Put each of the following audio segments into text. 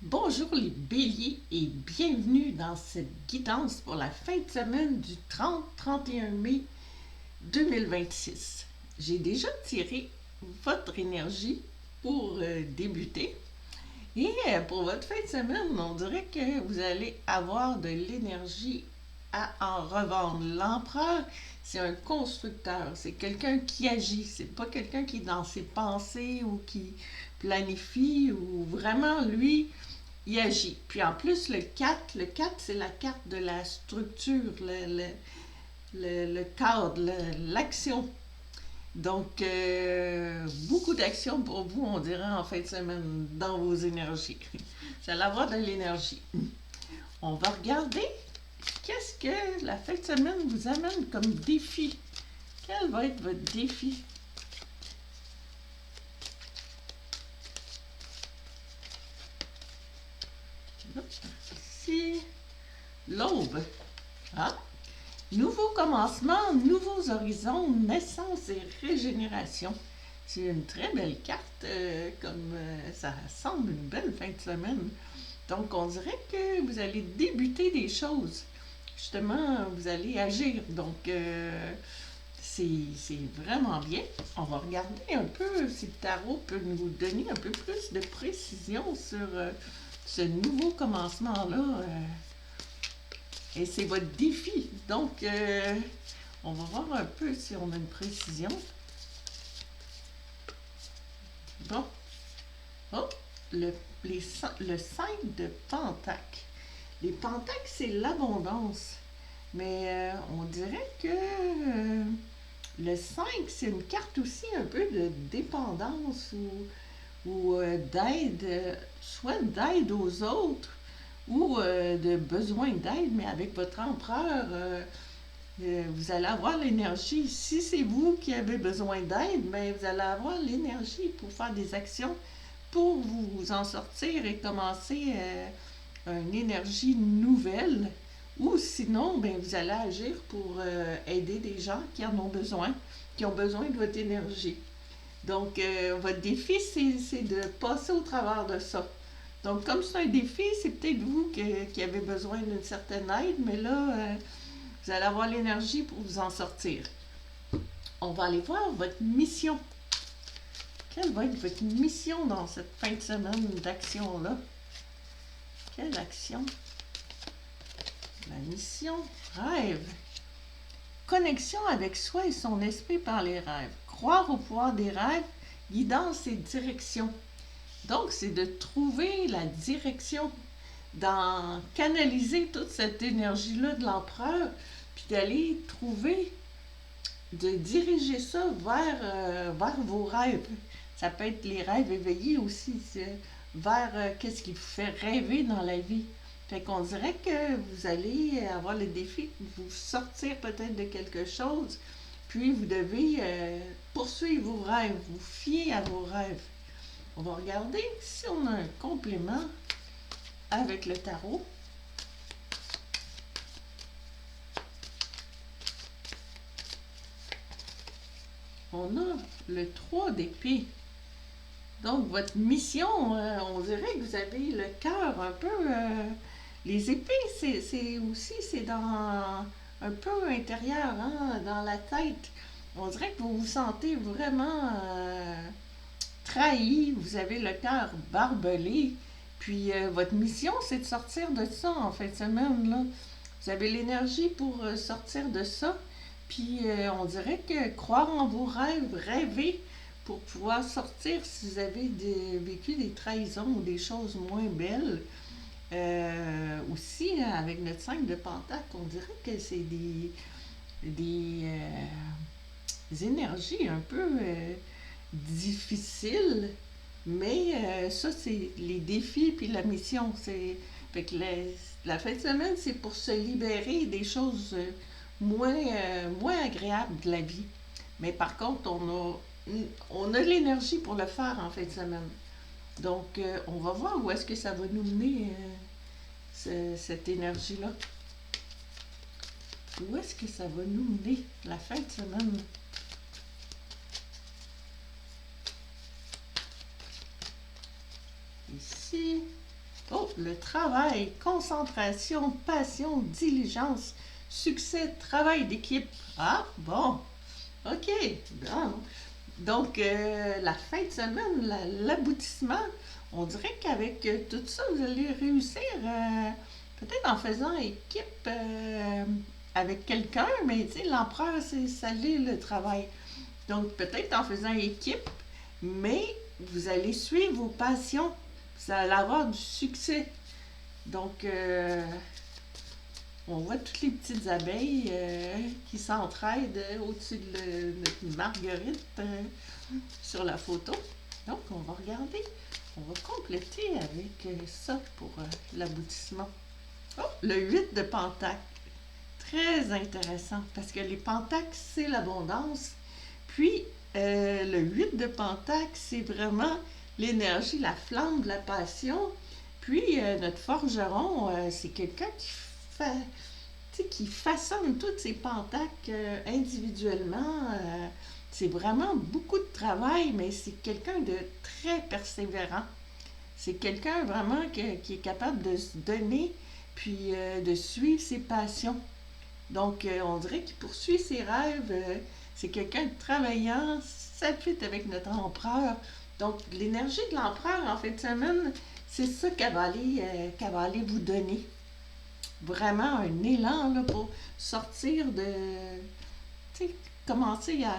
Bonjour les béliers et bienvenue dans cette guidance pour la fin de semaine du 30-31 mai 2026. J'ai déjà tiré votre énergie pour débuter et pour votre fin de semaine, on dirait que vous allez avoir de l'énergie à en revendre. L'empereur, c'est un constructeur, c'est quelqu'un qui agit, c'est pas quelqu'un qui est dans ses pensées ou qui planifie ou vraiment lui il agit. Puis en plus, le quatre c'est la carte de la structure, le cadre, l'action. Donc, beaucoup d'actions pour vous, on dirait, en fin de semaine, dans vos énergies. Vous allez avoir de l'énergie. On va regarder qu'est-ce que la fin de semaine vous amène comme défi. Quel va être votre défi? Ici, l'aube. Ah, nouveau commencement, nouveaux horizons, naissance et régénération. C'est une très belle carte, comme ça semble une belle fin de semaine. Donc, on dirait que vous allez débuter des choses. Justement, vous allez agir. Donc, c'est vraiment bien. On va regarder un peu si le tarot peut nous donner un peu plus de précision sur ce nouveau commencement-là. Et c'est votre défi. Donc, on va voir un peu si on a une précision. Bon. Oh, le 5 de Pentacle. Les Pentacles, c'est l'abondance. Mais on dirait que le 5, c'est une carte aussi un peu de dépendance ou d'aide, soit d'aide aux autres ou de besoin d'aide, mais avec votre empereur, vous allez avoir l'énergie. Si c'est vous qui avez besoin d'aide, mais vous allez avoir l'énergie pour faire des actions pour vous en sortir et commencer une énergie nouvelle. Ou sinon, ben, vous allez agir pour aider des gens qui en ont besoin, qui ont besoin de votre énergie. Donc, votre défi, c'est de passer au travers de ça. Donc, comme c'est un défi, c'est peut-être vous qui avez besoin d'une certaine aide, mais là, vous allez avoir l'énergie pour vous en sortir. On va aller voir votre mission. Quelle va être votre mission dans cette fin de semaine d'action-là? Quelle action? La mission, rêve. Connexion avec soi et son esprit par les rêves. Croire au pouvoir des rêves, guidance et direction. Donc, c'est de trouver la direction, d'en canaliser toute cette énergie-là de l'empereur, puis d'aller trouver, de diriger ça vers vos rêves. Ça peut être les rêves éveillés aussi, vers qu'est-ce qui vous fait rêver dans la vie. Fait qu'on dirait que vous allez avoir le défi de vous sortir peut-être de quelque chose, puis vous devez poursuivre vos rêves, vous fier à vos rêves. On va regarder si on a un complément avec le tarot. On a le 3 d'épée. Donc, votre mission, on dirait que vous avez le cœur un peu... les épées, c'est aussi, c'est dans un peu intérieur, hein, dans la tête. On dirait que vous vous sentez vraiment trahi, vous avez le cœur barbelé. Puis, votre mission, c'est de sortir de ça en fin de semaine, là. Vous avez l'énergie pour sortir de ça. Puis, on dirait que croire en vos rêves, rêver pour pouvoir sortir si vous avez vécu des trahisons ou des choses moins belles. Aussi, avec notre 5 de Pentacle, on dirait que c'est des énergies un peu difficiles, mais ça, c'est les défis puis la mission. Fait que la fin de semaine, c'est pour se libérer des choses moins agréables de la vie. Mais par contre, on a l'énergie pour le faire en fin de semaine. Donc, on va voir où est-ce que ça va nous mener, cette énergie-là. Où est-ce que ça va nous mener, la fin de semaine? Ici. Oh, le travail, concentration, passion, diligence, succès, travail d'équipe. Ah, bon, ok. Bon. Donc, la fin de semaine, l'aboutissement, on dirait qu'avec tout ça, vous allez réussir, peut-être en faisant équipe avec quelqu'un, mais tu sais, l'empereur, c'est saluer le travail. Donc, peut-être en faisant équipe, mais vous allez suivre vos passions. Vous allez avoir du succès. Donc, on voit toutes les petites abeilles qui s'entraident au-dessus de notre marguerite sur la photo. Donc, on va regarder. On va compléter avec ça pour l'aboutissement. Oh, le 8 de Pentacle. Très intéressant parce que les pentacles, c'est l'abondance. Puis, le 8 de Pentacle, c'est vraiment l'énergie, la flamme de la passion. Puis, notre forgeron, c'est quelqu'un qui façonne tous ces pentacles individuellement. C'est vraiment beaucoup de travail, mais c'est quelqu'un de très persévérant. C'est quelqu'un vraiment qui est capable de se donner, puis de suivre ses passions. Donc, on dirait qu'il poursuit ses rêves. C'est quelqu'un de travaillant, ça fit avec notre empereur. Donc, l'énergie de l'empereur en fin de semaine, c'est ça qu'elle va aller vous donner. Vraiment un élan là, pour sortir de. Tu sais, commencer à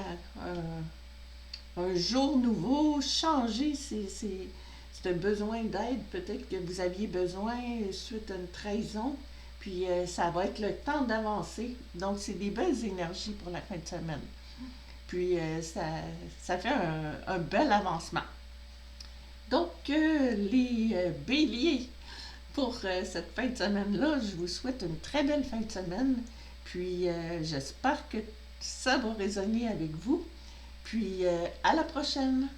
un jour nouveau, changer. C'est un besoin d'aide, peut-être que vous aviez besoin suite à une trahison. Puis ça va être le temps d'avancer. Donc, c'est des belles énergies pour la fin de semaine. Puis ça fait un bel avancement. Donc, les béliers, pour cette fin de semaine-là, je vous souhaite une très belle fin de semaine. Puis, j'espère que ça va résonner avec vous. Puis, à la prochaine!